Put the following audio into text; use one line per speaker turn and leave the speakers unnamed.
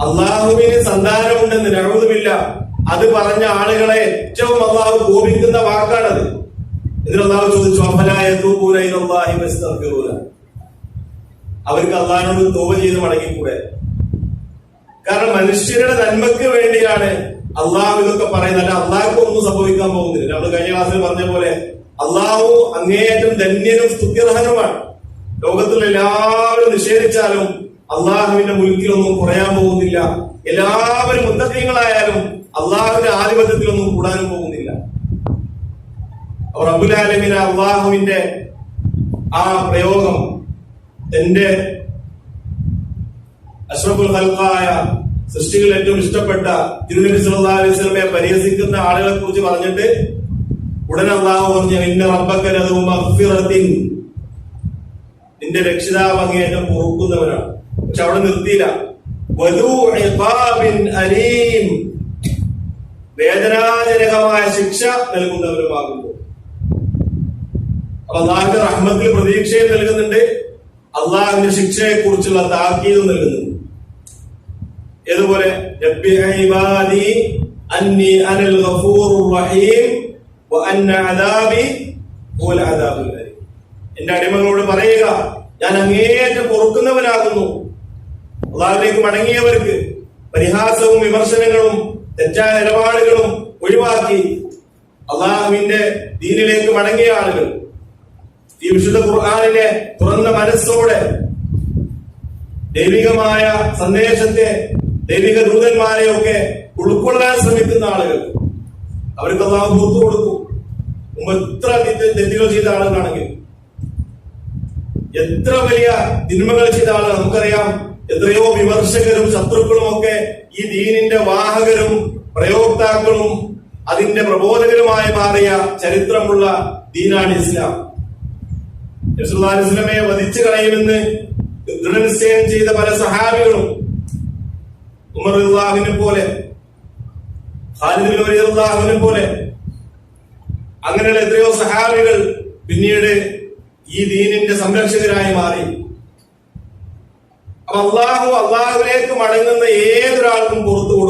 അള്ളാഹുവിന് സന്താനമുണ്ടെന്ന് നഅൂദുബില്ല അത് പറഞ്ഞ ആളുകളെ ഏറ്റവും അള്ളാഹു കോപിക്കുന്ന വാക്കാണത്. ഇതിൽ അള്ളാഹു ചോദിച്ചു, അഫലാ യതൂബൂന ഇലല്ലാഹി വയസ്തഗ്ഫിറൂന, അവർക്ക് അള്ളാഹിനോട് തൗബ ചെയ്ത് മടങ്ങിക്കൂടെ? കാരണം മനുഷ്യരുടെ നന്മയ്ക്ക് വേണ്ടിയാണ് അള്ളാഹു ഇതൊക്കെ പറയുന്നത്. അല്ല അള്ളാഹുക്ക് ഒന്നും സംഭവിക്കാൻ പോകുന്നില്ല. നമ്മൾ കഴിഞ്ഞ ക്ലാസ്സിൽ പറഞ്ഞ പോലെ അള്ളാഹു അങ്ങേയറ്റം ധന്യനും സ്തുത്യർഹനുമാണ്. ലോകത്തുള്ള എല്ലാവരും നിഷേധിച്ചാലും അള്ളാഹുവിന്റെ മുൽക്കിലൊന്നും കുറയാൻ പോകുന്നില്ല. എല്ലാവരും മുത്തഖീങ്ങളായാലും അള്ളാഹുവിന്റെ ആധിപത്യത്തിലൊന്നും കൂടാനും പോകുന്നില്ല. റബ്ബുൽ ആലമീൻ അള്ളാഹുവിന്റെ ആ പ്രയോഗം എന്റെ അഷ്റഫുൽ ഖൽഖായ സൃഷ്ടികൾ ഏറ്റവും ഇഷ്ടപ്പെട്ട തിരുനബി സല്ലല്ലാഹു അലൈഹി വസല്ലമയെ പരിഹസിക്കുന്ന ആളുകളെ കുറിച്ച് പറഞ്ഞിട്ട് ഉടനെ അള്ളാഹു പറഞ്ഞു, ഇന്ന റബ്ബക ലദൂ മഗ്ഫിറത്തിൻ, നിന്റെ രക്ഷിതാവ് അങ്ങേയറ്റം പൊറുക്കുന്നവനാണ്. പക്ഷെ അവിടെ നിർത്തിയില്ല, വദൂ ഇഖാബിൻ അലീം, വേദനാജനകമായ ശിക്ഷ നൽകുന്നവരുമാകുന്നു. അപ്പൊ അള്ളാഹുവിന്റെ റഹ്മത്തിൽ പ്രതീക്ഷയും നൽകുന്നുണ്ട്, അള്ളാഹുവിന്റെ ശിക്ഷയെ കുറിച്ചുള്ള താക്കീതും നൽകുന്നുണ്ട്. ഏതുപോലെ നബ്ബി ഇബാദി അന്നി അനൽ ഗഫൂറുർ റഹീം വ അന്ന അദാബി ഹുവൽ അദാബുൽ അലീം, എന്റെ അടിമകളോട് പറയുക ഞാൻ അങ്ങേയറ്റം പൊറുക്കുന്നവനാകുന്നു. അള്ളാഹുവിലേക്ക് മടങ്ങിയവർക്ക് പരിഹാസവും വിമർശനങ്ങളും തെറ്റായ നിലപാടുകളും ഒഴിവാക്കി അള്ളാഹുവിന്റെ ദീനിലേക്ക് മടങ്ങിയ ആളുകൾ ഈ വിശുദ്ധ ഖുർആനിലെ തുറന്ന മനസ്സോടെ ദൈവികമായ സന്ദേശത്തെ, ദൈവിക ദൂതന്മാരെയൊക്കെ ഉൾക്കൊള്ളാൻ ശ്രമിക്കുന്ന ആളുകൾ, അവർക്ക് അള്ളാഹു പുറത്തു കൊടുക്കും. മുമ്പ് എത്ര തെറ്റുകൾ ചെയ്ത ആളുകളാണെങ്കിൽ, എത്ര വലിയ തിന്മകൾ ചെയ്ത ആളുകൾ നമുക്കറിയാം. എത്രയോ വിമർശകരും ശത്രുക്കളും ഒക്കെ ഈ ദീനിന്റെ വാഹകരും പ്രയോക്താക്കളും അതിന്റെ പ്രബോധകരുമായി മാറിയ ചരിത്രമുള്ള ദീനാണ് ഇസ്ലാം. റസൂലുള്ളാഹി സ്വല്ലല്ലാഹു അലൈഹി വസല്ലമയെ വധിച്ചു കളയുമെന്ന് ദൃഢനിശ്ചയം ചെയ്ത പല സഹാബികളും, ഉമർ റളിയല്ലാഹുവിനെ പോലെ, ഖാലിദ് ബിൻ വലീദ് റളിയല്ലാഹുവിനെ പോലെ, അങ്ങനെയുള്ള എത്രയോ സഹാബികൾ പിന്നീട് ഈ ദീനിന്റെ സംരക്ഷകരായി മാറി. അപ്പൊ അള്ളാഹുവിലേക്ക് മടങ്ങുന്ന ഏതൊരാൾക്കും പുറത്തു കൊടുക്കും.